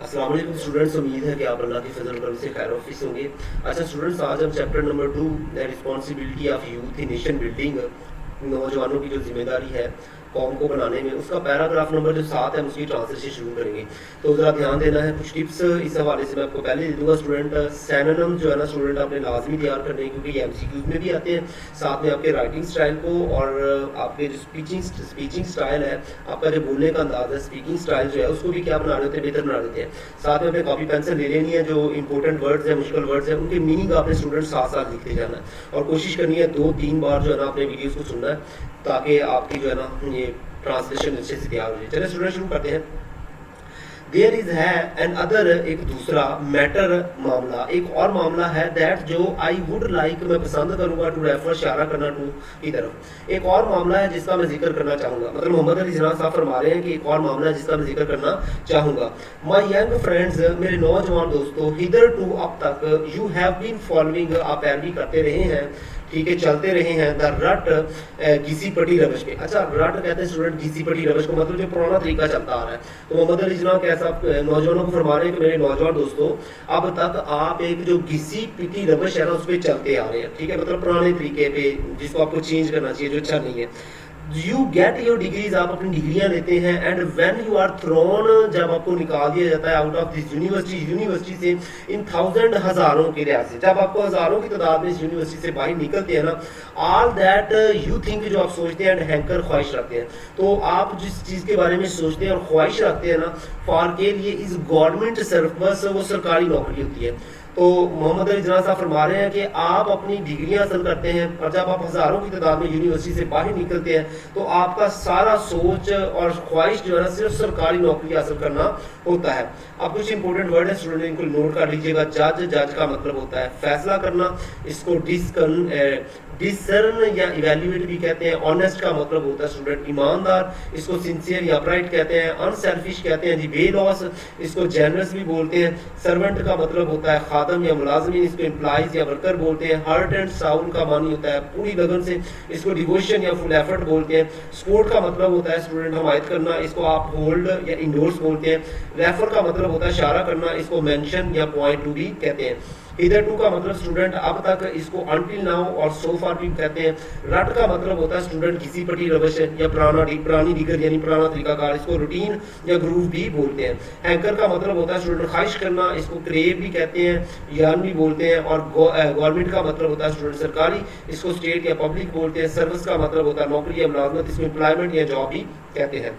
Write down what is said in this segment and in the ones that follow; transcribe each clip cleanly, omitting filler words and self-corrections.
अस्सलाम वालेकुम स्टूडेंट्स, उम्मीद है कि आप अल्लाह की फजल करम से खैर ऑफिस होंगे। अच्छा स्टूडेंट्स, आज हम chapter number 2 responsibility of youth in nation building, नौजवानों की जो जिम्मेदारी है कौम को बनाने में, उसका पैराग्राफ नंबर जो 7 है हम उसकी ट्रांसलेशन शुरू करेंगे। तो ज़रा ध्यान देना है, कुछ टिप्स इस हवाले से मैं आपको पहले दे दूँगा। स्टूडेंट सिनोनिम जो है ना स्टूडेंट आपने लाजमी तैयार करने हैं, क्योंकि ये MCQs में भी आते हैं। साथ में आपके राइटिंग स्टाइल को और आपके जो स्पीचिंग स्टाइल है, आपका जो बोलने का अंदाज है, स्पीकिंग स्टाइल जो है उसको भी क्या बना देते हैं, बेहतर बना देते हैं। साथ में अपने कॉपी पेंसिल ले लेनी है, जो इंपॉर्टेंट वर्ड्स हैं, मुश्किल वर्ड्स हैं, उनके मीनिंग आपने स्टूडेंट साथ साथ लिखते जाना है और कोशिश करनी है 2-3 बार जो है ना अपने वीडियोज़ को सुनना है, ताकि आपकी जो है ना ये ट्रांसलेशन अच्छे से तैयार हो जाए। चलिए स्टूडेंट शुरू करते हैं। देयर इज है एन अदर, एक दूसरा मैटर, मामला, एक और मामला है, दैट जो आई वुड लाइक, मैं पसंद करूंगा, टू रेफर, इशारा करना टू की तरफ। एक और मामला है जिसका मैं जिक्र करना चाहूंगा, मतलब मोहम्मद अली जना साहब फरमा रहे हैं कि एक और मामला है जिसका मैं जिक्र करना चाहूंगा। माई यंग फ्रेंड्स, मेरे नौजवान दोस्तों, हिदर टू, अब तक, यू हैव बीन फॉलोइंग, आप पैरवी करते रहे हैं, ठीक है, चलते रहे हैं, द रट, घिसी पटी रवश पे। अच्छा, रट कहते हैं स्टूडेंट घिसी पटी रवश को, मतलब जो पुराना तरीका चलता आ रहा है। तो मोहम्मद अली जनाब कैसा नौजवानों को फरमा रहे हैं कि मेरे नौजवान दोस्तों, अब तक आप एक जो घिसी पिटी रवश है ना उस पर चलते आ रहे हैं, ठीक है, मतलब पुराने तरीके पे, जिसको आपको चेंज करना चाहिए, जो अच्छा नहीं है। यू गेट योर डिग्रीज, आप अपनी डिग्रियां लेते हैं, and when you are thrown, जब आपको निकाल दिया जाता है आउट ऑफ दिस यूनिवर्सिटी से, इन थाउजेंड, हजारों के लिहाज से, जब आपको हजारों की तादाद में इस यूनिवर्सिटी से बाहर निकलते हैं ना, ऑल दैट यू थिंक, जो आप सोचते हैं, एंड हैंकर, ख्वाहिश रखते हैं, तो आप जिस चीज़ के बारे में सोचते हैं और ख्वाहिश रखते हैं ना, फॉर के लिए इस गवर्नमेंट सर्विस, वो सरकारी नौकरी होती है। तो मोहम्मद अली जना साहब फरमा रहे हैं कि आप अपनी डिग्रियां हासिल करते हैं और जब आप हज़ारों की तादाद में यूनिवर्सिटी से बाहर निकलते हैं तो आपका सारा सोच और ख्वाहिश जो है ना सिर्फ सरकारी नौकरी हासिल करना होता है। अब कुछ इंपॉर्टेंट वर्ड है स्टूडेंट, इनको नोट कर लीजिएगा। जज का मतलब होता है फैसला करना, इसको डिसर्न या इवेल्युएट भी कहते हैं। ऑनेस्ट का मतलब होता है स्टूडेंट ईमानदार, इसको सिंसियर या अपराइट कहते हैं। अनसेल्फिश कहते हैं जी बेलॉस, इसको जेनरस भी बोलते हैं। सर्वेंट का मतलब होता है खादम या मुलाजमीन, इसको एम्प्लॉइज या वर्कर बोलते हैं। हार्ट एंड साउल का मानी होता है पूरी लगन से, इसको डिवोशन या फुल एफर्ट बोलते हैं। सपोर्ट का मतलब होता है स्टूडेंट हमायत करना, इसको आप होल्ड या इंडोर्स बोलते हैं। रेफर का मतलब होता है इशारा करना, इसको मेंशन या पॉइंट टू भी कहते हैं। इधर टू का मतलब स्टूडेंट अब तक, इसको अनटिल नाउ और सो फार भी कहते हैं। रट का मतलब होता है स्टूडेंट किसी पटी रवश या पुरानी दिगर यानी पुराना तरीकाकार, इसको रूटीन या ग्रूव भी बोलते हैं। हैंकर का मतलब होता है स्टूडेंट ख्वाहिश करना, इसको क्रेव भी कहते हैं, यान भी बोलते हैं। और गवर्नमेंट का मतलब होता है स्टूडेंट सरकारी, इसको स्टेट या पब्लिक बोलते हैं। सर्विस का मतलब होता है नौकरी या मुलाजमत, इसको एम्प्लॉयमेंट या जॉब भी कहते हैं।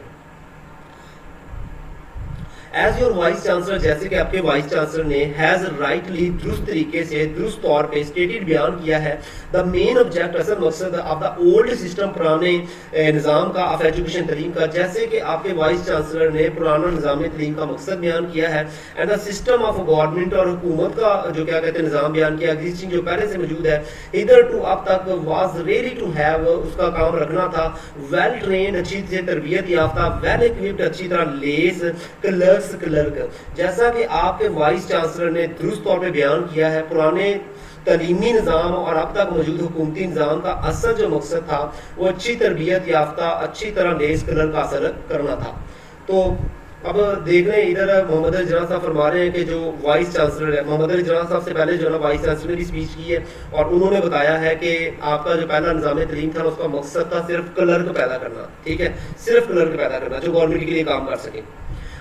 एज योर वाइस चांसलर, जैसे कि आपके वाइस चांसलर ने हैज राइटली, दुरुस्त तरीके से, दुरुस्त तौर पे स्टेटेड बयान किया है, द मेन ऑब्जेक्ट, असल मकसद ऑफ द ओल्ड सिस्टम, पुराने निज़ाम का, ऑफ एजुकेशन तलीम का। जैसे कि आपके वाइस चांसलर ने पुराना निज़ाम तलीम का मकसद बयान किया है, and the system of government, और हुकूमत का जो क्या कहते हैं निज़ाम बयान किया, एग्जिस्टिंग जो पहले से मौजूद है। इधर टू, अब तक, वाज रेडी टू हैव, उसका काम रखना था। वेल ट्रेंड, अच्छी से तरबियत याफ्ता। वेल इक्विप्ड, अच्छी तरह लेस। क्लर्क, जैसा कि आपके वाइस चांसलर ने दुरुस्त तौर पे बयान किया है, पुराने तलीमी निज़ाम और अब तक मौजूद हुकूमती निज़ाम का असल जो मकसद था वो अच्छी तरबियत याफ्ता, अच्छी तरह लेस क्लर्क हासिल करना था। तो अब देख रहे हैं इधर मोहम्मद अली जना साहब फरमा रहे हैं कि जो वाइस चांसलर है, मोहम्मद अली जना साहब से पहले जो है ना वाइस चांसलर ने भी स्पीच की है और उन्होंने बताया है कि आपका जो पहला निज़ाम तलीम था उसका मकसद था सिर्फ क्लर्क पैदा करना, ठीक है, सिर्फ क्लर्क पैदा करना जो गवर्नमेंट के लिए काम कर सके।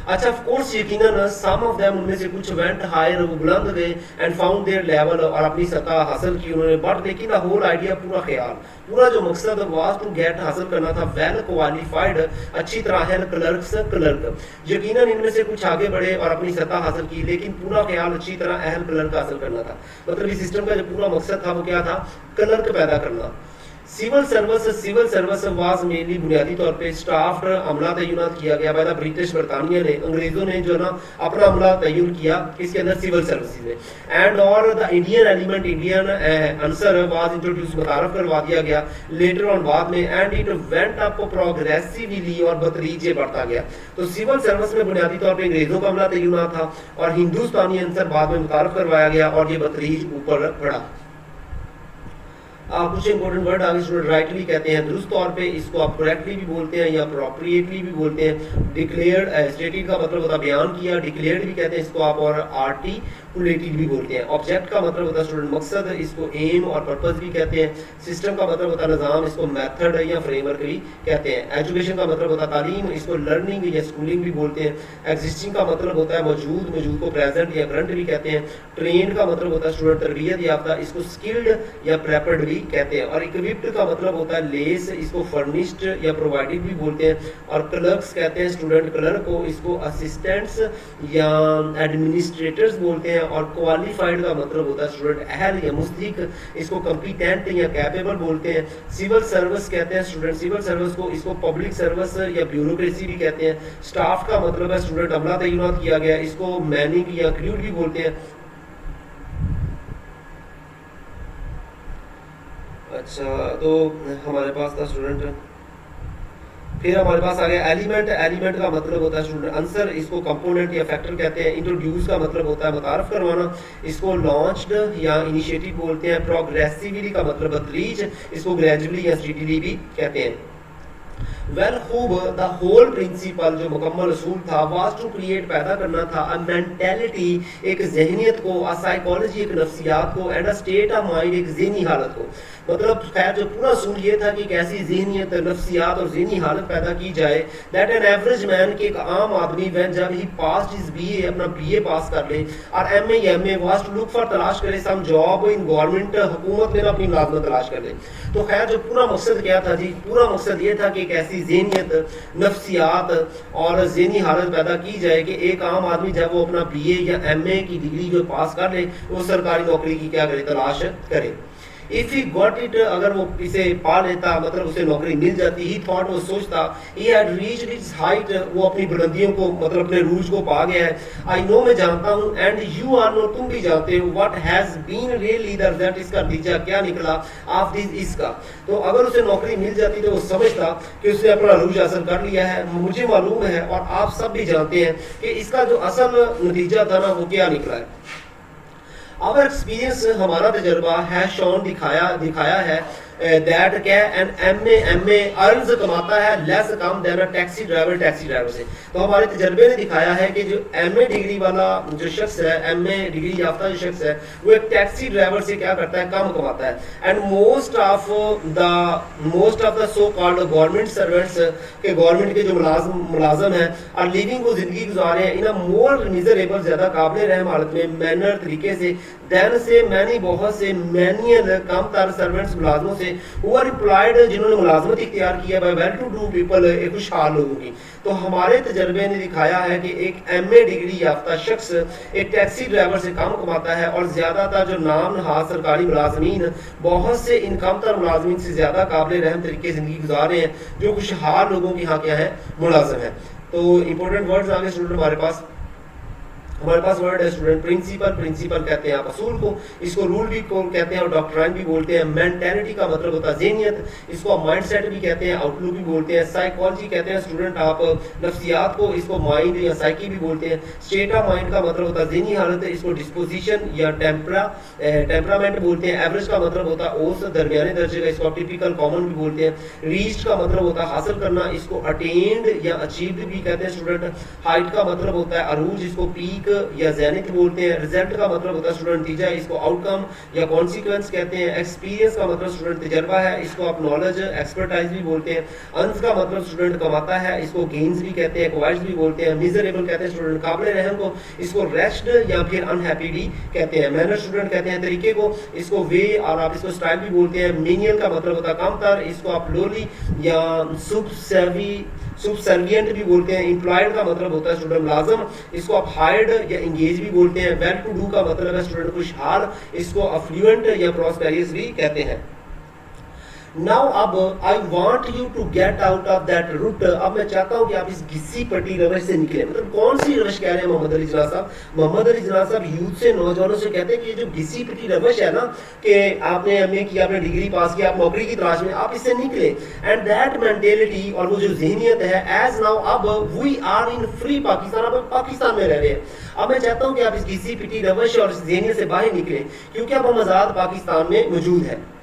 अच्छा, ऑफ कोर्स यकीनन सम ऑफ देम, उनमें से कुछ वेंट हायर, वो बुलंद गए, एंड फाउंड देयर लेवल, और अपनी सतह हासिल की उन्होंने। बट लेकिन द होल आइडिया, पूरा ख्याल, पूरा जो मकसद वाज टू गेट, हासिल करना था, वेल क्वालिफाइड, अच्छी तरह है क्लर्क। यकीनन इनमें से कुछ आगे बढ़े और अपनी सतह हासिल की, लेकिन पूरा ख्याल अच्छी तरह अहल क्लर्क हासिल करना था। मतलब इस सिस्टम का जो पूरा मकसद था वो क्या था, क्लर्क पैदा करना। सिविल सर्विस वाज मेनली, बुनियादी तौर पे, स्टाफ अमला तैनात किया गया बाय द ब्रिटिश, बरतानिया ने, अंग्रेजों ने जो ना अपना अमला तैयार किया इसके अंदर सिविल सर्विसेज में। एंड और the Indian element, Indianisation was introduce, मुतारफ करवा दिया गया लेटर ऑन, बाद में। And it went up progressively, और बतरीजे बढ़ता गया। तो सिविल सर्विस में बुनियादी तौर पर अंग्रेजों का अमला तैनात था और हिंदुस्तानी आंसर बाद में मुतारफ करवाया गया और ये बतरीज ऊपर बढ़ा। कुछ इंपॉर्टेंट वर्ड आगे स्टूडेंट राइटली कहते हैं दुरुस्त तौर पे, इसको आप करेक्टली भी बोलते हैं या अप्रोप्रिएटली भी बोलते हैं। डिक्लेयर्ड स्टेटेड का मतलब होता है बयान किया, डिक्लेयर्ड भी कहते हैं इसको आप, और आर्टिकुलेटेड भी बोलते हैं। ऑब्जेक्ट का मतलब होता है स्टूडेंट मकसद, इसको एम और पर्पस भी कहते हैं। सिस्टम का मतलब होता है निज़ाम, इसको मेथड या फ्रेमवर्क भी कहते हैं। एजुकेशन का मतलब होता है तालीम, इसको लर्निंग या स्कूलिंग भी बोलते हैं। एग्जिस्टिंग का मतलब होता है मौजूद, मौजूद को प्रेजेंट या करंट भी कहते हैं। ट्रेंड का मतलब होता है स्टूडेंट तरबियत याफ्ता, इसको स्किल्ड या प्रेपर्ड भी कहते हैं। और इक्विप्ड का मतलब होता है लेस, इसको फर्निश्ड या प्रोवाइडेड भी बोलते हैं। और क्लर्क्स कहते हैं स्टूडेंट क्लर्क को, इसको असिस्टेंट्स या एडमिनिस्ट्रेटर्स बोलते हैं। और क्वालिफाइड का मतलब होता है स्टूडेंट अहल या मुस्तहिक, इसको कॉम्पिटेंट या कैपेबल बोलते हैं। सिविल सर्विस कहते हैं स्टूडेंट सिविल सर्विस को, इसको पब्लिक सर्विस या ब्यूरोक्रेसी भी कहते हैं। स्टाफ का मतलब है स्टूडेंट अमला तैनात किया गया, इसको मैनिंग या क्रूड भी बोलते हैं। अच्छा, तो हमारे पास था स्टूडेंट, फिर हमारे पास आ गया एलिमेंट। एलिमेंट का मतलब होता है स्टूडेंट आंसर, इसको कंपोनेंट या फैक्टर कहते हैं। इंट्रोड्यूस का मतलब होता है मुतारफ करवाना, इसको लॉन्च्ड या इनिशिएटिव बोलते हैं। प्रोग्रेसिवली का मतलब तदरीज, इसको ग्रेजुअली या स्टेडीली भी कहते हैं। वेल खूब, द होल प्रिंसिपल जो मुकम्मल असूल था, वाज टू क्रिएट पैदा करना था, अ मेंटेलिटी एक जहनीत को, अ साइकोलॉजी एक नफ्सियात को, and a state of mind एक ज़हनी हालत को। मतलब खैर जो पूरा असूल ये था कि एक ऐसी जहनीत, नफ्सियात और जहनी हालत पैदा की जाए दैट एन एवरेज मैन के एक आम आदमी वैन जब ही पास इज बीए अपना बीए पास कर ले और MA was to look for तलाश करे सम जॉब इन गवर्नमेंट, हुकूमत में ना अपनी मुलाजमत तलाश कर ले। तो खैर जो पूरा मकसद क्या था जी, पूरा मकसद ये था कि एक ऐसी ज़हनियत, नफ्सियात और ज़हनी हालत पैदा की जाए कि एक आम आदमी जब वो अपना बीए या एमए की डिग्री जो पास कर ले वो सरकारी नौकरी की क्या करे, तलाश करे। इफ ही गॉट इट, अगर वो इसे पा लेता, मतलब उसे नौकरी मिल जाती, ही थॉट, वो सोचता, he had reached it's height, वो अपनी बुलंदियों को, मतलब अपने रूज को पा गया है। आई नो, मैं जानता हूँ, एंड यू आर नो, तुम भी जानते हो, what has been really the result, इसका नतीजा क्या निकला, ऑफ दिस, इसका। तो अगर उसे नौकरी मिल जाती तो वो समझता कि उसने अपना रूज हासिल कर लिया है। मुझे मालूम है और आप सब भी जानते हैं कि इसका जो असल नतीजा था ना वो क्या निकला है। आवर एक्सपीरियंस, हमारा तजर्बा है शॉन, दिखाया है दैट क्या एन एमए अर्न्स कमाता है लेस कम देन अ टैक्सी ड्राइवर से। तो हमारे तजर्बे ने दिखाया है कि जो एमए डिग्री वाला जो शख्स है, एमए डिग्री याफ्ता जो शख्स है, वो एक टैक्सी ड्राइवर से क्या करता है, कम कमाता है। And most of the so called government servants के, गवर्नमेंट के जो मुलाजम हैं, और लिविंग, वो जिंदगी गुजारे हैं इन अ मोर मिजरेबल, ज्यादा काबिल रहम हालत में, मैनर तरीके से, देन से मैनी, बहुत से, मैनियन कम तर सर्वेंट्स मुलाजमों से, who are employed, जिन्होंने मुलाजमत इख्तियार किया by well to do people, एक खुशहाल लोगों की। तो हमारे तजर्बे ने दिखाया है कि एक एमए डिग्री याफ्ता शख्स एक टैक्सी ड्राइवर से कम कमाता है, और ज्यादातर जो नाम नहाज सरकारी मुलाजमीन बहुत से इन कमतर मुलाजमीन से ज्यादा काबिल रहम तरीके जिंदगी गुजार रहे हैं, जो खुशहाल लोगों की यहाँ क्या है, मुलाजम है। तो इंपॉर्टेंट वर्ड्स आगे स्टूडेंट हमारे पास वर्ड है स्टूडेंट प्रिंसिपल कहते हैं आप असूल को, इसको रूल भी कहते हैं और डॉक्ट्राइन भी बोलते हैं। मेंटेलिटी का मतलब होता है ज़हनियत, इसको आप माइंड सेट भी कहते हैं, आउटलुक भी बोलते हैं। साइकोलॉजी कहते हैं स्टूडेंट आप नफ्सियात को, इसको माइंड या साइकी भी बोलते हैं। स्टेट ऑफ माइंड का मतलब होता है ज़हनी हालत, इसको डिस्पोजिशन या टेम्परामेंट बोलते हैं। एवरेज का मतलब होता है औसत, दरमियाने दर्जे का, इसको आप टिपिकल कॉमन भी बोलते हैं। रीच्ड का मतलब होता है हासिल करना, इसको अटेन्ड या अचीव्ड भी कहते हैं स्टूडेंट। हाइट का मतलब होता है अरूज, इसको पीक या ज़ैनिथ बोलते हैं। रिजल्ट का मतलब होता है स्टूडेंट नतीजा, इसको आउटकम या कॉन्सिक्वेंस कहते हैं। एक्सपीरियंस का मतलब स्टूडेंट तजर्बा है, इसको आप नॉलेज, एक्सपर्टाइज भी बोलते हैं। अंस का मतलब स्टूडेंट कमाता है, इसको गेन्स भी कहते हैं, क्वाइट्स भी बोलते हैं। मिजरेबल कहते हैं स्टूडेंट काबिल रहम को, इसको रेस्ट या फिर अनहैप्पी भी कहते हैं। मैनर स्टूडेंट कहते हैं तरीके को, इसको वे और आप इसको स्टाइल भी बोलते हैं। मीनियल का मतलब होता है कमतर, इसको आप लोली या सबसर्विएंट भी बोलते हैं। एम्प्लॉयड का मतलब होता है स्टूडेंट मुलाजम, इसको आप हायर्ड या इंगेज भी बोलते हैं। वेल टू डू का मतलब है स्टूडेंट खुशहाल, इसको अफ्लुएंट या प्रॉस्पेरियस भी कहते हैं। नाउ अब I want you to get out of that route, अब मैं चाहता हूं कि आप इस घिसी पटी रवश से निकले। मतलब कौन सी रवश कह रहे हैं मोहम्मद अली जिन्ना साहब? मोहम्मद अली जिन्ना साहब यूथ से, नौजवानों से कहते हैं कि ये जो घिसी पटी रवश है ना, कि आपने एमए किया, आपने डिग्री पास किया, आप नौकरी की तलाश में, आप इससे निकले। एंड दैट मेंटेलिटी, और वो जो जहनियत है, एज नाउ अब we are in free Pakistan, अब पाकिस्तान में रह रहे हैं। अब मैं चाहता हूं कि आप इस घिसी पिटी रवश और इस जहनियत से बाहर निकले, क्योंकि अब हम आजाद पाकिस्तान में मौजूद है।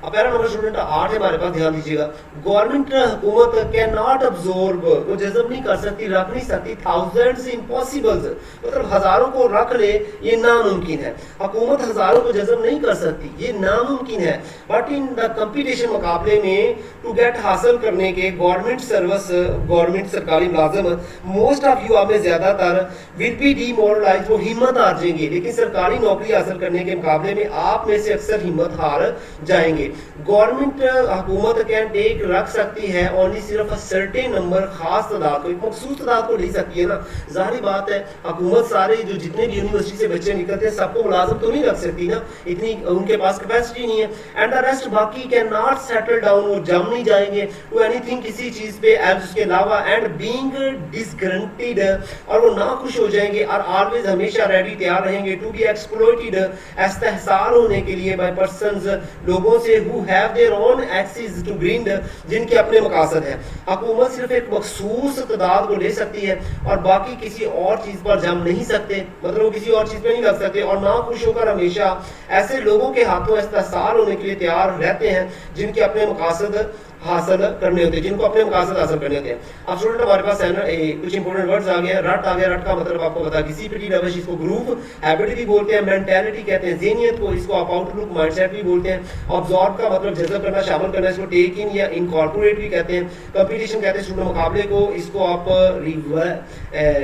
अब पैरा नंबर स्टूडेंट 8 है हमारे पास, ध्यान दीजिएगा। गवर्नमेंट हुकूमत कैन नॉट अब्सॉर्ब, वो जज़ब नहीं कर सकती, रख नहीं सकती, थाउजेंड्स इम्पॉसिबल्स, मतलब हजारों को रख ले ये नामुमकिन है। हुकूमत हजारों को जज़ब नहीं कर सकती, ये नामुमकिन है। बट इन द कंपटीशन, मुकाबले में, टू गेट हासिल करने के गवर्नमेंट सर्विस, गवर्नमेंट सरकारी मुलाजिम, मोस्ट ऑफ यू, आप में ज्यादातर, विल बी डीमोरलाइज, वो हिम्मत हार जाएंगे। लेकिन सरकारी नौकरी हासिल करने के मुकाबले में आप में से अक्सर हिम्मत हार जाएंगे। गवर्नमेंट हुकूमत कैन टेक, रख सकती है, ओनली सिर्फ सर्टेन नंबर, खास तादाद को, एक मखसूस तादाद को ले सकती है ना। जाहिर बात है हुकूमत सारे जो जितने भी यूनिवर्सिटी से बच्चे निकलते हैं सबको मुलाजिम तो नहीं रख सकती ना, इतनी उनके पास कैपेसिटी नहीं है। एंड द रेस्ट, बाकी कैन नॉट सेटल डाउन, वो जम नहीं जाएंगे टू एनीथिंग, किसी चीज पे एज उसके अलावा। एंड बीइंग डिसग्रंटेड, और वो नाखुश हो जाएंगे, और ऑलवेज, हमेशा रेडी, तैयार रहेंगे, टू बी एक्सप्लॉइटेड, इस्तेहसाल होने के लिए, बाय पर्संस, लोगों से, who have their own access to green, जिनके अपने मकासद हैं। हुकूमत सिर्फ एक मखसूस तादाद को ले सकती है और बाकी किसी और चीज पर जम नहीं सकते, मतलब वो किसी और चीज पे नहीं लग सकते, और नाखुश होकर हमेशा ऐसे लोगों के हाथों इस्तेहसाल होने के लिए तैयार रहते हैं जिनके अपने मकासद हासिल करने होते हैं, जिनको अपने मकासद हासिल करने होते हैं। अब स्टूडेंट हमारे पास है ना कुछ इंपॉर्टेंट वर्ड्स आ गए हैं। रट आ गया, रट का मतलब आपको पता है, किसी पिटी रवश, इसको ग्रूव, हैबिट भी बोलते हैं, मेंटालिटी कहते हैं ज़हनियत को, इसको आप आउटलुक, माइंडसेट भी बोलते हैं। ऑब्जॉर्व का मतलब जज़ब करना, शामिल करना, इसको टेक इन या इनकॉर्पोरेट भी कहते हैं। कंपटीशन कहते हैं स्टूडेंट मुकाबले को, इसको आप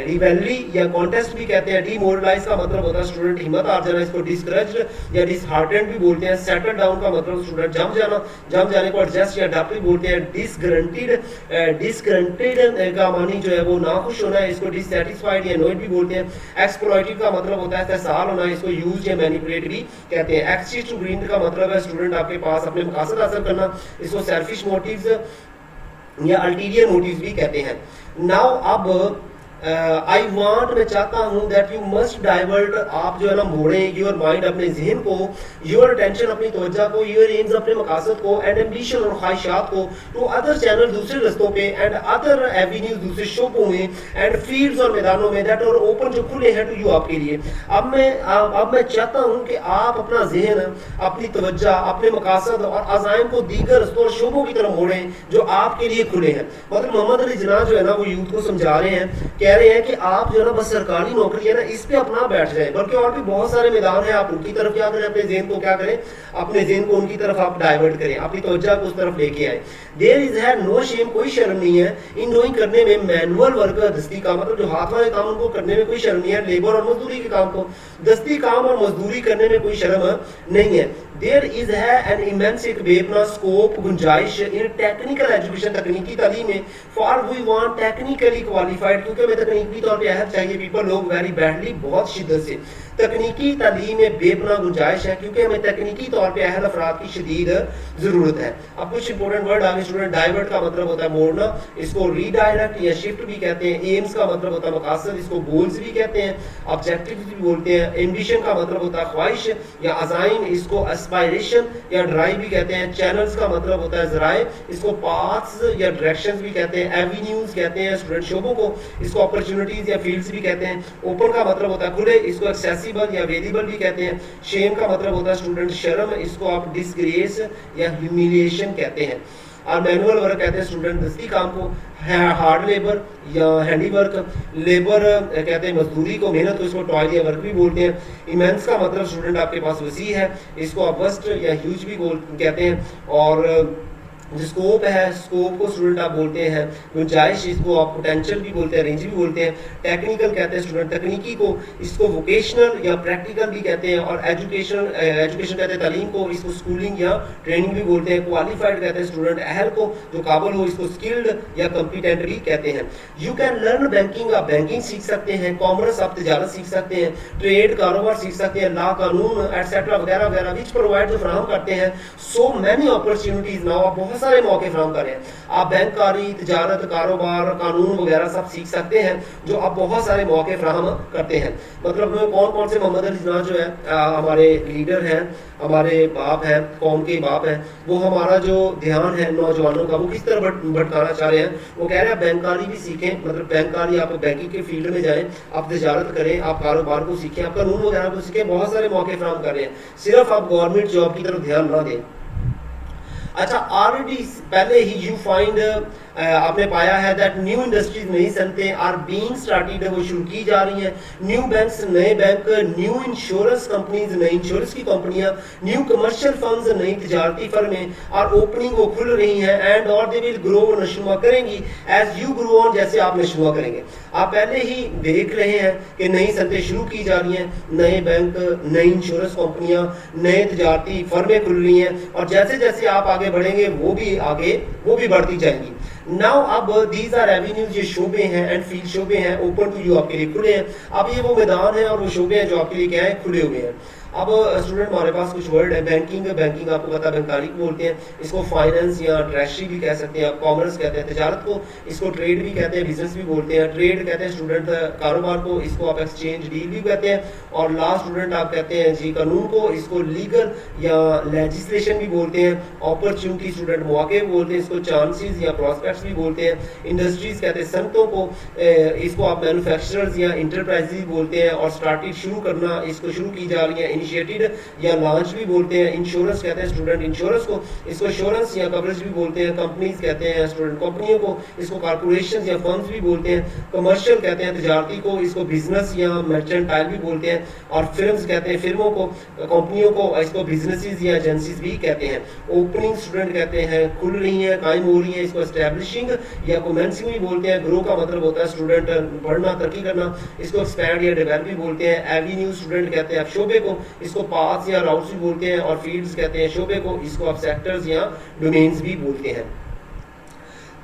रिवेलरी या कॉन्टेस्ट भी कहते हैं। डीमोरलाइज का मतलब होता है स्टूडेंट हिम्मत हार जाना, इसको डिस्करेज्ड या डिसहार्टेंड भी बोलते हैं। सेटल डाउन का मतलब स्टूडेंट जम जाना, जम जाने को एडजस्ट या अडॉप्ट बोलते हैं। डिसग्रंटेड का मानी जो है वो नाखुश होना है, इसको डिससैटिस्फाइड या अनॉयड भी बोलते हैं। एक्सप्लॉइटेड का मतलब होता है इस्तेहसाल होना, इसको यूज या मैनिपुलेट भी कहते हैं। एक्सेस टू ग्रीन का मतलब है स्टूडेंट आपके पास अपने मकासद हासिल करना, इसको सेल्फिश मोटिव्स या अल्टीरियर मोटिव्स भी कहते हैं। नाउ अब आई वांट, मैं चाहता हूं, दैट यू मस्ट डाइवर्ट, आप जो है ना मोड़ें योर माइंड, अपने जहन को, योर अटेंशन, अपनी तवज्जो को, योर एम्स, अपने मकासद को, एंड एम्बिशन और ख्वाहिशात को, टू अदर चैनल, दूसरे रस्तों पे, एंड अदर एवेन्यूज, दूसरे शोबों में, एंड फील्ड्स और मैदानों में, दैट आर ओपन, जो खुले हैं टू यू, आपके लिए। अब मैं चाहता हूं कि आप अपना जहन, अपनी तवज्जो, अपने मकासद और अज़ाइम को दीगर रस्तों और शोबों की तरफ मोड़ें जो आपके लिए खुले हैं। मतलब मोहम्मद अली जिन्ना जो है ना वो यूथ को समझा रहे हैं, कह रहे हैं कि आप जो है ना बस सरकारी नौकरी है ना इस पे अपना बैठ जाए, बल्कि और भी बहुत सारे मैदान है, आप उनकी तरफ क्या करें, अपने ज़हन को क्या करें, अपने ज़हन को उनकी तरफ आप डाइवर्ट करें, अपनी तवज्जो को उस तरफ लेके आए। देयर इज है नो शेम, कोई शर्म नहीं है, इन डूइंग, करने में, मैनुअल वर्क, दस्ती काम, मतलब जो हाथ वाले काम उनको करने में कोई शर्म नहीं है। लेबर और मजदूरी के काम को, दस्ती काम और मजदूरी करने में कोई शर्म नहीं है। देयर इज है एन इमेंस, एक बेपना स्कोप, गुंजाइश, इन टेक्निकल एजुकेशन, तकनीकी तालीम में, for we want technically qualified, क्योंकि हमें तकनीकी तौर पे अहल चाहिए, पीपल, लोग, वेरी बैडली, बहुत शिद्दत से। तकनीकी तालीम में बेपना गुंजाइश है क्योंकि हमें तकनीकी तौर पे अहल अफराद की शदीद ज़रूरत है। अब कुछ इंपॉर्टेंट वर्ड आगे स्टूडेंट, डाइवर्ट का मतलब होता है मोड़ना, इसको रीडायरेक्ट या शिफ्ट भी कहते हैं। एम्स का मतलब होता है मकासद, इसको गोल्स भी कहते हैं। ऑब्जेक्टिव भी बोलते हैं। एम्बिशन का मतलब होता है ख्वाहिश या अज़ाइम, इसको एस्पायरेशन या ड्राइव भी कहते हैं। चैनल्स का मतलब होता है ज़राए, इसको पाथ्स या डायरेक्शंस भी कहते हैं। एवेन्यूज कहते हैं स्टूडेंट शोबों को, इसको अपॉर्चुनिटीज या फील्ड्स भी कहते हैं। ओपन का मतलब होता है खुले, इसको एक्सेसिबल या अवेलेबल भी कहते हैं। शेम का मतलब होता है स्टूडेंट शर्म, इसको आप डिसग्रेस या ह्यूमिलिएशन कहते हैं। और मैनुअल वर्क कहते हैं स्टूडेंट दस्ती काम को, हार्ड लेबर या हैंडी वर्क, लेबर कहते हैं मजदूरी को, मेहनत को, इसको टॉयल या वर्क भी बोलते हैं। इमेंस का मतलब स्टूडेंट आपके पास वसी है, इसको आप वस्ट या ह्यूज भी कहते हैं। और जो स्कोप है, स्कोप को स्टूडेंट आप बोलते हैं गुंजाइश, इसको आप पोटेंशियल भी बोलते हैं, रेंज भी बोलते हैं। टेक्निकल कहते हैं स्टूडेंट तकनीकी को, इसको वोकेशनल या प्रैक्टिकल भी कहते हैं। और एजुकेशन कहते हैं तालीम को, इसको स्कूलिंग या ट्रेनिंग भी बोलते हैं। क्वालिफाइड कहते हैं स्टूडेंट अहल को, जो काबिल हो, इसको स्किल्ड या कॉम्पिटेंट भी कहते हैं। यू कैन लर्न बैंकिंग, आप बैंकिंग सीख सकते हैं। कॉमर्स, आप तिजारत सीख सकते हैं। ट्रेड, कारोबार सीख सकते हैं। लॉ, कानून एटसेट्रा वगैरह वगैरह, विच प्रोवाइड, जो फराहम करते हैं सो मैनी अपॉर्चुनिटीज नाउ, आप बहुत सारे मौके फराहम कर रहे हैं। आप बैंककारी, तिजारत, कारोबार, कानून वगैरह सब सीख सकते हैं, जो आप बहुत सारे मौके फराहम करते हैं। मतलब कौन कौन से मोहम्मद अली जिन्ना जो है हमारे लीडर हैं, हमारे बाप हैं, कौम के बाप हैं, वो हमारा जो ध्यान है नौजवानों का वो किस तरह भटकाना चाह रहे हैं। वो कह रहे हैं आप बैंककारी भी सीखें, मतलब बैंककारी, आप बैंकिंग के फील्ड में जाएं, आप तिजारत करें, आप कारोबार को सीखें, आप कानून वगैरह को सीखें, बहुत सारे मौके फराहम कर रहे हैं। सिर्फ आप गवर्नमेंट जॉब की तरफ ध्यान ना दें। अच्छा, ऑलरेडी पहले ही यू फाइंड आपने पाया है दैट न्यू इंडस्ट्रीज, नई सनतें आर बीइंग स्टार्टेड, वो शुरू की जा रही हैं। न्यू बैंक्स, नए बैंक, न्यू इंश्योरेंस कंपनीज, नई इंश्योरेंस की कंपनियां, न्यू कमर्शियल फर्म्स, नई तजारती फर्में आर ओपनिंग, वो खुल रही हैं। एंड और दे विल ग्रो, वो नशुमा करेंगी एज यू ग्रो ऑन, जैसे आप नशुमा करेंगे। आप पहले ही देख रहे हैं कि नई सनतें शुरू की जा रही हैं, नए बैंक, नई इंश्योरेंस कंपनियां, नए तजारती फर्में खुल रही हैं, और जैसे जैसे आप आगे बढ़ेंगे वो भी बढ़ती जाएंगी। नाउ अब दीज आर एवेन्यूज, ये शोबे हैं एंड फील्ड शोबे हैं, ओपन टू यू, आपके लिए खुले हैं। अब ये वो मैदान है और वो शोबे हैं जो आपके लिए क्या है, खुले हुए हैं। अब स्टूडेंट, हमारे पास कुछ वर्ड है। बैंकिंग आपको पता है, बैंकारी को बोलते हैं, इसको फाइनेंस या ट्रेजरी भी कह सकते हैं आप, कॉमर्स कहते हैं तजारत को, इसको ट्रेड भी कहते हैं, बिजनेस भी बोलते हैं। ट्रेड कहते हैं स्टूडेंट कारोबार को, इसको आप एक्सचेंज डील भी कहते हैं। और लास्ट स्टूडेंट आप कहते हैं जी कानून को, इसको लीगल या लेजिस्लेशन भी बोलते हैं। अपॉर्चुनिटी स्टूडेंट मौके बोलते हैं, इसको चांसेस या प्रॉस्पेक्ट्स भी बोलते हैं। इंडस्ट्रीज कहते हैं सनतों को, इसको आप मैन्युफैक्चरर्स या इंटरप्राइजेज बोलते हैं। और स्टार्टेड, शुरू करना, इसको शुरू की जा रही है, इनिशिएटेड या लॉन्च भी बोलते हैं। इंश्योरेंस कहते हैं स्टूडेंट इंश्योरेंस को, इसको इंश्योरेंस या कवरेज भी बोलते हैं। कंपनीज कहते हैं स्टूडेंट कंपनियों को, इसको कॉर्पोरेशन या फर्म्स भी बोलते हैं। कमर्शियल कहते हैं तजारती को, इसको बिजनेस या मर्चेंटाइल भी बोलते हैं। और फिल्म्स कहते हैं फिल्मों को, कंपनियों को, इसको बिजनेसेस या एजेंसीज भी कहते हैं। ओपनिंग स्टूडेंट कहते हैं खुल रही हैं, कायम हो रही हैं, इसको एस्टैब्लिशिंग या कमेंसिंग भी बोलते हैं। ग्रो का मतलब होता है स्टूडेंट बढ़ना, तरक्की करना, इसको एक्सपैंड या डेवलप भी बोलते हैं। एवेन्यू स्टूडेंट कहते हैं आप शोबे को, इसको पाथ्स या राउट्स भी बोलते हैं। और फील्ड्स कहते हैं शोबे को, इसको आप सेक्टर्स या डोमेन्स भी बोलते हैं।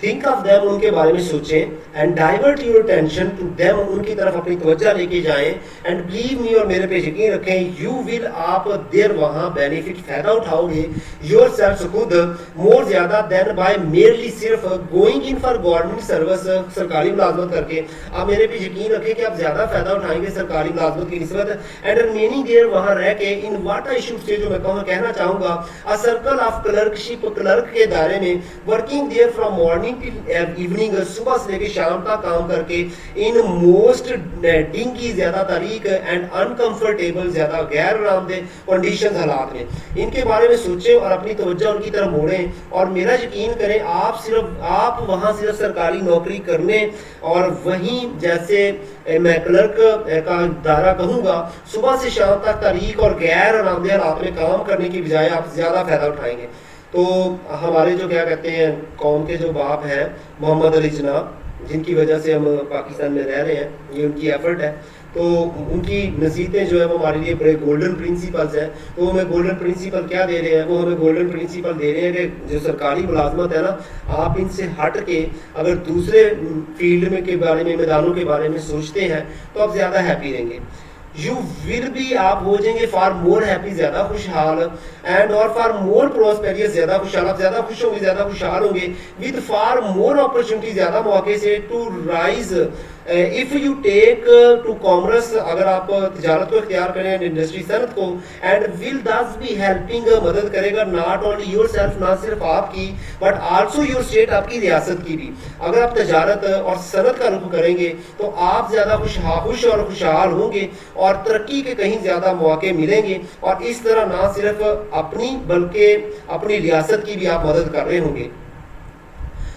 थिंक ऑफ देम, उनके बारे में सोचें, and divert your attention to them, उनकी तरफ अपनी तवज्जो लेके जाएं। एंड बिलीव मी, और मेरे पे यकीन रखें, यू विल, आप देर वहां बेनिफिट, फायदा उठाओगे योर सेल्फ, खुद, मोर ज्यादा देन बाय मेरली, सिर्फ going in for government service, सरकारी मुलाजमत करके। आप मेरे पे यकीन रखें कि आप ज्यादा फायदा उठाएंगे सरकारी मुलाजमत की निस्बत। एंड रिमेनिंग देर, वहां रह के, इन वाट आई शुड से, जो मैं कहना चाहूंगा, a circle of clerkship, clerk के दायरे में, working there from morning evening, सुबह से लेकर शाम तक काम करके, इन मोस्ट डिंगी, ज्यादा तारीख एंड अनकंफर्टेबल, ज्यादा गैर आरामदेह कंडीशंस, हालात में, इनके बारे में सोचें और अपनी तवज्जो उनकी तरफ मोड़ें। और मेरा यकीन करें, आप वहां सिर्फ सरकारी नौकरी करने, और वहीं जैसे मैं क्लर्क का दायरा कहूंगा, सुबह से शाम तक तारीख और गैर आरामदेह हालात में काम करने की बजाय आप ज्यादा फायदा उठाएंगे। तो हमारे जो क्या कहते हैं कौम के जो बाप हैं मोहम्मद अली जनाब, जिनकी वजह से हम पाकिस्तान में रह रहे हैं, ये उनकी एफर्ट है। तो उनकी नसीहतें जो है वो हमारे लिए बड़े गोल्डन प्रिंसिपल्स हैं। तो हमें गोल्डन प्रिंसिपल क्या दे रहे हैं, वो हमें गोल्डन प्रिंसिपल दे रहे हैं कि जो सरकारी मुलाजमत है ना, आप इनसे हट के अगर दूसरे फील्ड में के बारे में, मैदानों के बारे में सोचते हैं तो आप ज़्यादा हैप्पी रहेंगे। यू विल बी, आप हो जाएंगे फार मोर हैप्पी, ज्यादा खुशहाल, एंड और फार मोर प्रोस्पेरियस, ज्यादा खुशहाल, आप ज्यादा खुश होंगे, ज्यादा खुशहाल होंगे, विद फार मोर अपॉर्चुनिटी, ज्यादा मौके से, to rise if you take to commerce, अगर आप तजारत को इख्तियार करें, इंडस्ट्री सनत को, and will this be helping, मदद करेगा नॉट ओनली योर सेल्फ, ना सिर्फ आपकी, बट आल्सो योर स्टेट, आपकी रियासत की भी। अगर आप तजारत और सनत का रुख करेंगे तो आप ज्यादा खुश और खुशहाल होंगे और तरक्की के कहीं ज्यादा मौके मिलेंगे। और इस तरह ना सिर्फ अपनी बल्कि अपनी रियासत की भी आप मदद कर रहे होंगे।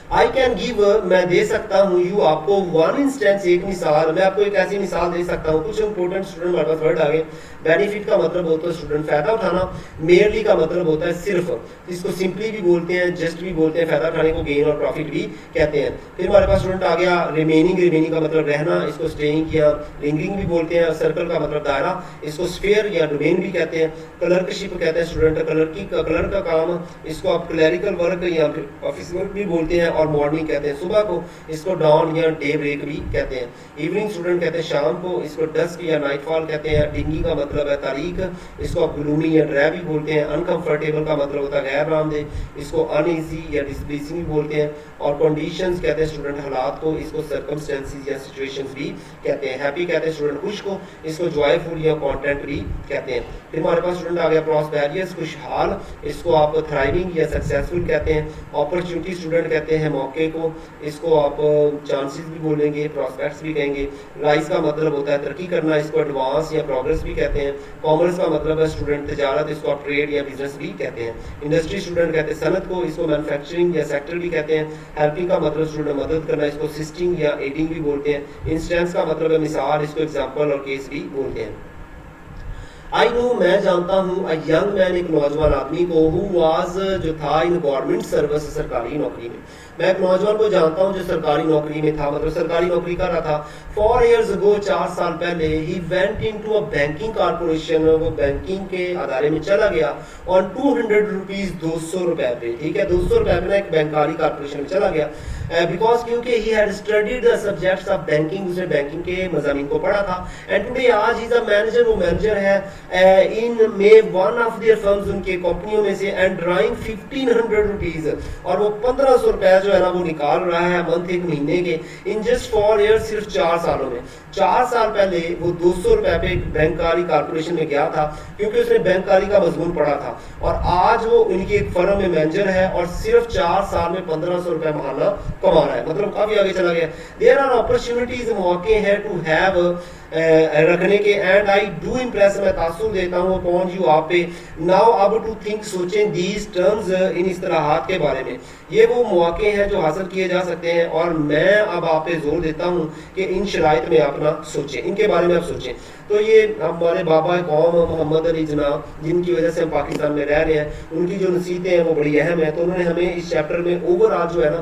आई कैन गिव, मैं दे सकता हूँ, यू आपको, वन इंस्टेंस, एक मिसाल, मैं आपको एक ऐसी मिसाल दे सकता हूँ। कुछ इंपॉर्टेंट स्टूडेंट हमारे पास वर्ड आ गए। बेनिफिट का मतलब होता है स्टूडेंट फायदा उठाना, मेयरली का मतलब होता है सिर्फ, इसको सिंपली भी बोलते हैं, जस्ट भी बोलते हैं, फायदा उठाने को गेन और प्रॉफिट भी कहते हैं। फिर हमारे पास स्टूडेंट आ गया रिमेनिंग का मतलब रहना, इसको स्टेइंग या लिंगरिंग भी बोलते हैं। सर्कल का मतलब दायरा, इसको स्फीयर या डोमेन भी कहते हैं। क्लर्कशिप कहते हैं स्टूडेंट क्लर्क का काम, इसको आप क्लरिकल वर्क या ऑफिस वर्क भी बोलते हैं। और मॉर्निंग कहते हैं सुबह को, इसको डॉन या डे ब्रेक भी कहते हैं। इवनिंग स्टूडेंट कहते हैं शाम को, इसको डस्क या नाइटफॉल कहते हैं। डिंगी का मतलब है तारीख, इसको आप ग्लूमी या ड्राई भी बोलते हैं। अनकंफर्टेबल का मतलब होता है गैर आरामदेह, इसको अनईजी या डिसप्लीसिंग भी बोलते हैं। और कंडीशंस कहते हैं स्टूडेंट हालात को, इसको सर्कमस्टेंसेस या सिचुएशंस भी कहते हैं। हैप्पी कहते हैं स्टूडेंट खुश को, इसको जॉयफुल या कॉन्टेंट भी कहते हैं। फिर हमारे पास स्टूडेंट आ गया प्रॉस्पेरियस, खुशहाल, इसको आप थ्राइविंग या सक्सेसफुल कहते हैं। अपॉर्चुनिटी स्टूडेंट कहते हैं हैं मौके को, इसको आप चांसेस भी बोलेंगे, प्रॉस्पेक्ट्स भी कहेंगे। राइज का मतलब होता है तरक्की करना, इसको एडवांस या प्रोग्रेस भी कहते हैं। कॉमर्स का मतलब है स्टूडेंट, तजारत इसको आप ट्रेड या बिजनेस भी कहते हैं। इंडस्ट्री स्टूडेंट कहते हैं सनत को, इसको मैन्युफैक्चरिंग या सेक्टर भी कहते हैं। हेल्पिंग का मतलब स्टूडेंट मदद करना, इसको असिस्टिंग या एडिंग भी बोलते हैं। इंस्टेंस का मतलब है मिसाल, इसको एग्जाम्पल और केस भी बोलते हैं। आई नो, मैं जानता हूँ, अ यंग मैन, एक नौजवान आदमी को, हु वाज, जो था, इन गवर्नमेंट सर्विस, सरकारी नौकरी में। मैं एक नौजवान को जानता हूँ जो सरकारी नौकरी में था, मतलब सरकारी नौकरी कर रहा था। 4 years ago, 4 साल पहले, he went into a banking corporation, वो बैंकिंग के अदारे में चला गया, ऑन 200 रुपीज, 200 रुपए पे, ठीक है, 200 रुपए पे ना एक बैंकारी कारपोरेशन में चला गया, बिकॉज क्योंकि he had studied the subjects of banking, उसने बैंकिंग के मज़ामीन को पढ़ा था। एंड टुडे, आज ही मैनेजर, वो मैनेजर है इन मे वन ऑफ देयर फर्म्स, उनके कंपनियों में से, एंड ड्राइंग 1500 रुपीज, और वो 1500 रुपए जो है ना वो निकाल रहा है मंथ, एक महीने के, इन जस्ट 4 years, सिर्फ 4 सालों में। 4 साल पहले वो 200 रुपए पे एक बैंकारी कारपोरेशन में गया था क्योंकि उसने बैंकारी का मजमून पढ़ा था, और आज वो उनकी एक फर्म में मैनेजर है और सिर्फ 4 साल में 1500 रुपए महीना कमा रहा है, मतलब काफी आगे चला गया। देयर आर अपॉर्चुनिटीज, मौके हैं टू हैव, रखने के, एंड आई डू इम्प्रेस, मैं तासुर देता हूँ अपॉन यू, आप पे। नाउ अब टू थिंक, सोचें, दीज टर्म्स, इन इस्तिलाहात के बारे में, ये वो मौके हैं जो हासिल किए जा सकते हैं, और मैं अब आप पे जोर देता हूँ कि इन शराइत में आप ना सोचें, इनके बारे में आप सोचें। तो ये हमारे बाबा कौम मोहम्मद अली जनाब, जिनकी वजह से हम पाकिस्तान में रह रहे हैं, उनकी जो नसीहतें हैं वो बड़ी अहम है। तो उन्होंने हमें इस चैप्टर में ओवरऑल जो है ना,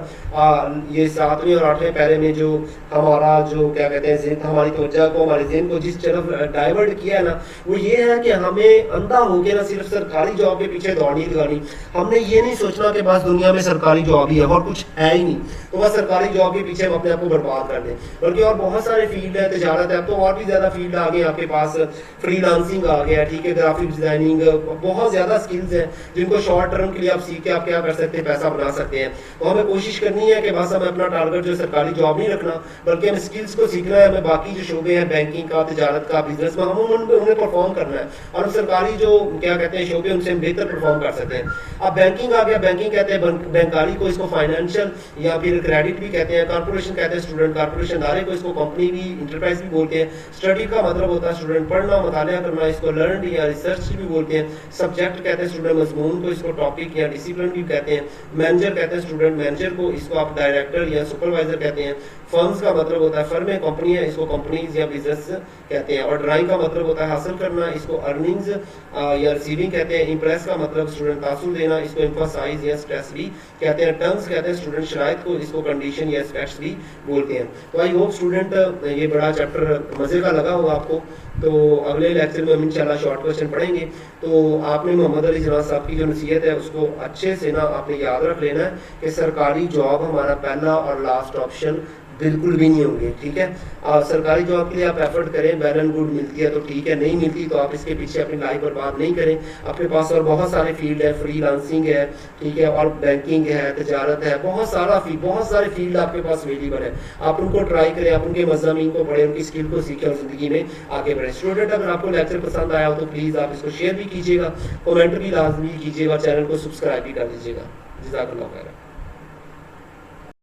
ये 7वें और 8वें पैरे में जो हमारा जो क्या कहते हैं, हमारी तवज्जो को, हमारे ज़हन को जिस तरफ डाइवर्ट किया है ना, वो ये है कि हमें अंधा हो के ना सिर्फ सरकारी जॉब के पीछे दौड़नी लगानी। हमने ये नहीं सोचना कि बस दुनिया में सरकारी जॉब ही है और कुछ है ही नहीं, तो बस सरकारी जॉब के पीछे हम अपने आप को बर्बाद कर दें। बल्कि और बहुत सारे फील्ड है, तजारत है, अब तो और भी ज़्यादा फील्ड आ गए आपके पास, फ्रीलांसिंग आ गया, ठीक है, ग्राफिक डिजाइनिंग, बहुत ज़्यादा स्किल्स हैं जिनको शॉर्ट टर्म के लिए आप सीख के आप क्या कर सकते हैं, पैसा बना सकते हैं। तो हमें कोशिश करनी है कि बस हमें अपना टारगेट जो सरकारी जॉब नहीं रखना, बल्कि हमें स्किल्स को सीखना है, हमें बाकी जो शोबे हैं, बैंकिंग का, तजारत का, बिजनेस में, हम उन्हें परफॉर्म करना है, और सरकारी जो क्या कहते हैं शोबे, उनसे हम बेहतर परफॉर्म कर सकते हैं। अब बैंकिंग आ गया, बैंकिंग कहते हैं बैंकारी को, इसको फाइनेंशियल या फिर क्रेडिट भी कहते हैं। कारपोरेशन कहते हैं स्टूडेंट, कारपोरेशन अदारे को, इसको कंपनी भी, इंटरप्राइज भी बोलते हैं। स्टडी का मतलब होता है स्टूडेंट पढ़ना, मुतालिया करना, इसको लर्न या रिसर्च भी बोलते हैं। सब्जेक्ट कहते हैं स्टूडेंट मजमून को, इसको टॉपिक या डिसिप्लिन भी कहते हैं। मैनेजर कहते हैं स्टूडेंट मैनेजर को, इसको आप डायरेक्टर या सुपरवाइजर कहते हैं। फर्म्स का मतलब होता है फर्में, कंपनियां, इसको कंपनीज या बिजनेस कहते हैं। और ड्राइंग का मतलब होता है हासिल करना, इसको अर्निंग्स या रिसीविंग कहते हैं। इंप्रेस का मतलब स्टूडेंट तासुर देना, इसको एम्फसाइज या स्ट्रेस भी कहते हैं। टर्म्स कहते हैं स्टूडेंट शराइत को, इसको कंडीशन या एस्पेक्ट्स भी बोलते हैं। तो आई होप स्टूडेंट ये बड़ा चैप्टर मजे का लगा होगा आपको। तो अगले लेक्चर में हम इंशाल्लाह शॉर्ट क्वेश्चन पढ़ेंगे। तो आपने मोहम्मद अली जनाब साहब की जो नसीहत है उसको अच्छे से ना आपने याद रख लेना है कि सरकारी जॉब हमारा पहला और लास्ट ऑप्शन बिल्कुल भी नहीं होंगे, ठीक है। सरकारी जॉब के लिए आप एफर्ट करें, वेल एंड गुड, मिलती है तो ठीक है, नहीं मिलती तो आप इसके पीछे अपनी लाइफ बर्बाद नहीं करें। अपने पास और बहुत सारे फील्ड है, फ्रीलांसिंग है, ठीक है, और बैंकिंग है, तजारत है, बहुत सारे फील्ड आपके पास अवेलेबल है। आप उनको ट्राई करें, आप उनके मज़ामीन को पढ़ें, उनकी स्किल को सीखें और ज़िंदगी में आगे बढ़ें। स्टूडेंट, अगर आपको लेक्चर पसंद आया हो तो प्लीज़ आप इसको शेयर भी कीजिएगा, कमेंट भी लाजमी कीजिएगा, चैनल को सब्सक्राइब भी कर दीजिएगा। जज़ाकल्लाह खैर।